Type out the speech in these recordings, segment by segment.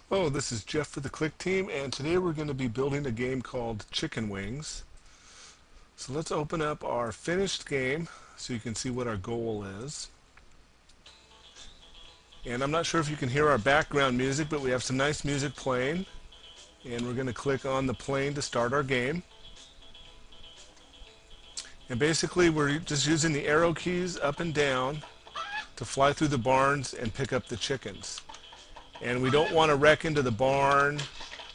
Oh, this is Jeff for the Clickteam, and today we're going to be building a game called Chicken Wings. So let's open up our finished game so you can see what our goal is. And I'm not sure if you can hear our background music, but we have some nice music playing. And we're going to click on the plane to start our game. And basically we're just using the arrow keys up and down to fly through the barns and pick up the chickens. And we don't want to wreck into the barn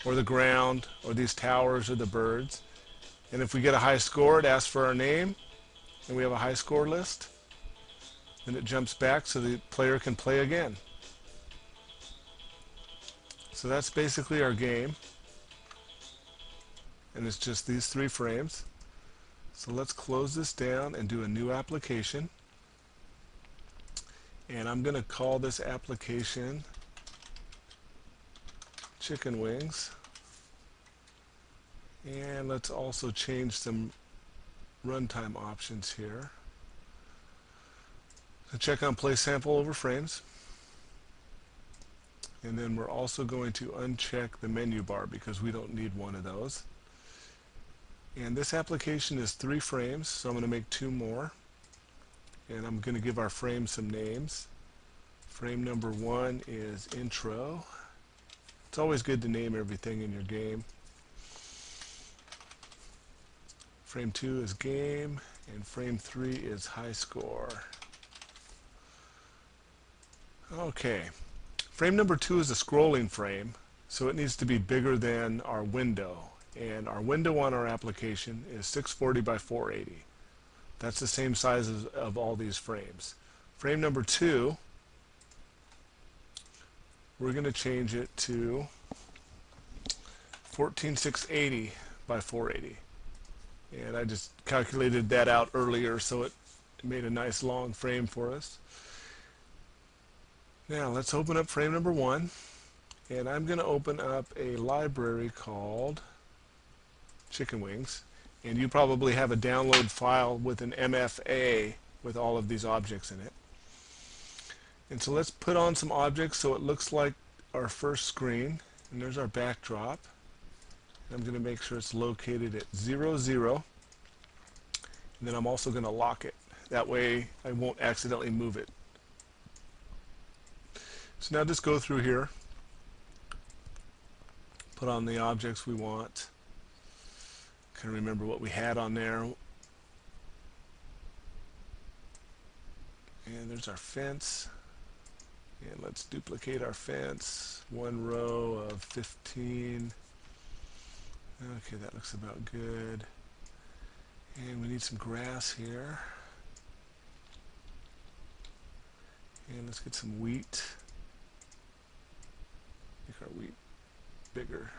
or the ground or these towers or the birds. And if we get a high score, it asks for our name, and we have a high score list. Then it jumps back so the player can play again. So that's basically our game, and it's just these 3 frames. So let's close this down and do a new application. And I'm going to call this application Chicken Wings. And let's also change some runtime options here. So check on play sample over frames. And then we're also going to uncheck the menu bar because we don't need one of those. And this application is 3 frames, so I'm going to make 2 more. And I'm going to give our frame some names. Frame number 1 is intro. It's always good to name everything in your game. Frame 2 is game, and frame 3 is high score. Okay. Frame number 2 is a scrolling frame, so it needs to be bigger than our window. And our window on our application is 640 by 480. That's the same size of all these frames. Frame number 2, we're going to change it to 14680 by 480. And I just calculated that out earlier, so it made a nice long frame for us. Now let's open up frame number 1, and I'm going to open up a library called Chicken Wings, and you probably have a download file with an MFA with all of these objects in it. And so let's put on some objects so it looks like our first screen, and there's our backdrop. I'm going to make sure it's located at 0, 0, and then I'm also going to lock it. That way I won't accidentally move it. So now just go through here, put on the objects we want. Kind of remember what we had on there. And there's our fence. And let's duplicate our fence. 1 row of 15. Okay, that looks about good. And we need some grass here. And let's get some wheat. Make our wheat bigger.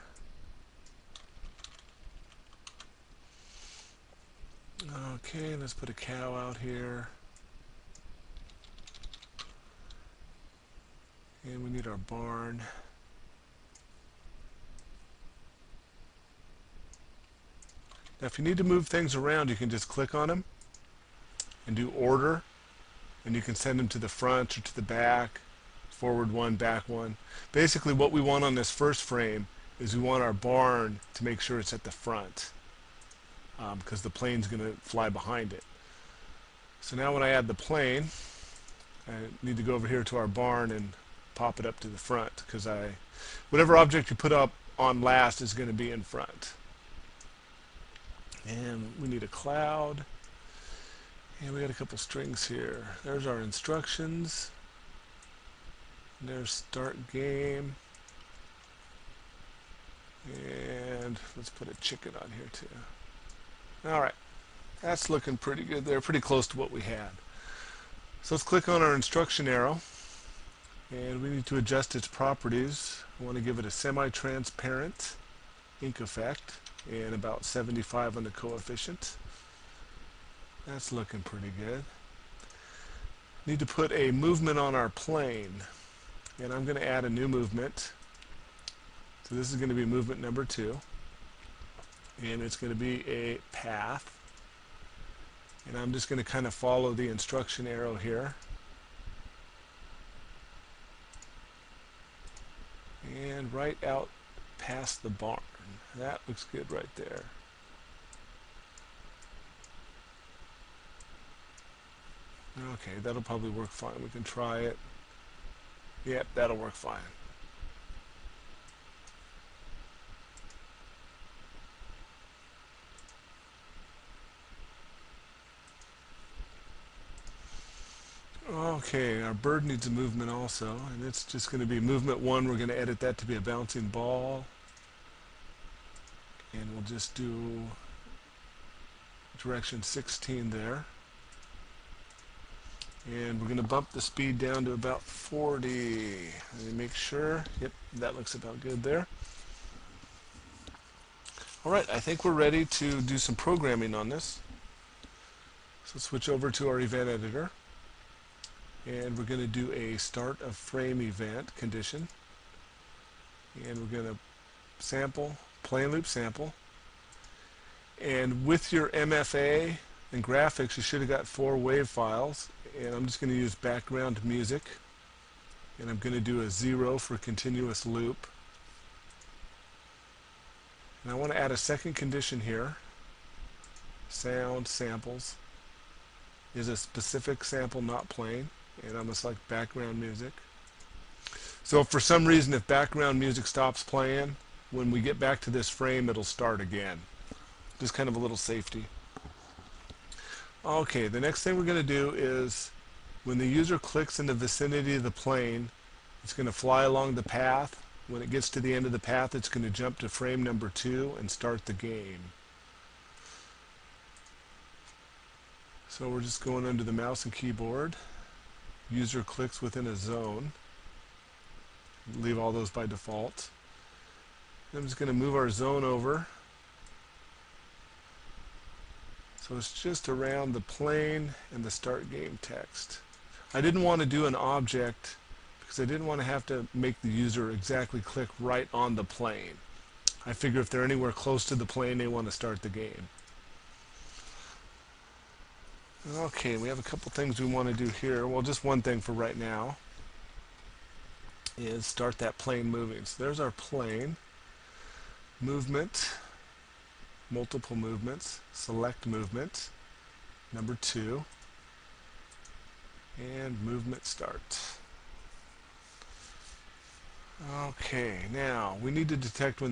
Okay, let's put a cow out here. And we need our barn. Now if you need to move things around, you can just click on them and do order, and you can send them to the front or to the back, forward 1, back 1. Basically what we want on this first frame is we want our barn to make sure it's at the front, because the plane's going to fly behind it. So now when I add the plane, I need to go over here to our barn and pop it up to the front, because whatever object you put up on last is going to be in front. And we need a cloud, and we got a couple strings here. There's our instructions, and there's start game, and let's put a chicken on here too. Alright, that's looking pretty good there, pretty close to what we had. So let's click on our instruction arrow, and we need to adjust its properties. I want to give it a semi-transparent ink effect and about 75 on the coefficient. That's looking pretty good. Need to put a movement on our plane, and I'm going to add a new movement. So this is going to be movement number 2, and it's going to be a path, and I'm just going to kind of follow the instruction arrow here. and right out past the barn. That looks good right there. Okay, that'll probably work fine. We can try it. Yep, that'll work fine. Okay, our bird needs a movement also, and it's just going to be movement 1. We're going to edit that to be a bouncing ball. And we'll just do direction 16 there. And we're going to bump the speed down to about 40. Let me make sure. Yep, that looks about good there. Alright, I think we're ready to do some programming on this. So switch over to our event editor. And we're going to do a start of frame event condition. And we're going to sample, play and loop sample. And with your MFA and graphics, you should have got 4 wave files. And I'm just going to use background music. And I'm going to do a 0 for continuous loop. And I want to add a second condition here. Sound samples is a specific sample not playing. And I'm going to select background music. So if for some reason if background music stops playing, when we get back to this frame it'll start again. Just kind of a little safety. Okay, the next thing we're going to do is when the user clicks in the vicinity of the plane, it's going to fly along the path. When it gets to the end of the path, it's going to jump to frame number 2 and start the game. So we're just going under the mouse and keyboard. User clicks within a zone. Leave all those by default. I'm just going to move our zone over. So it's just around the plane and the start game text. I didn't want to do an object because I didn't want to have to make the user exactly click right on the plane. I figure if they're anywhere close to the plane, they want to start the game. Okay, we have a couple things we want to do here. Well, just one thing for right now is start that plane moving. So there's our plane. Movement, multiple movements, select movement, number 2, and movement start. Okay, now we need to detect when the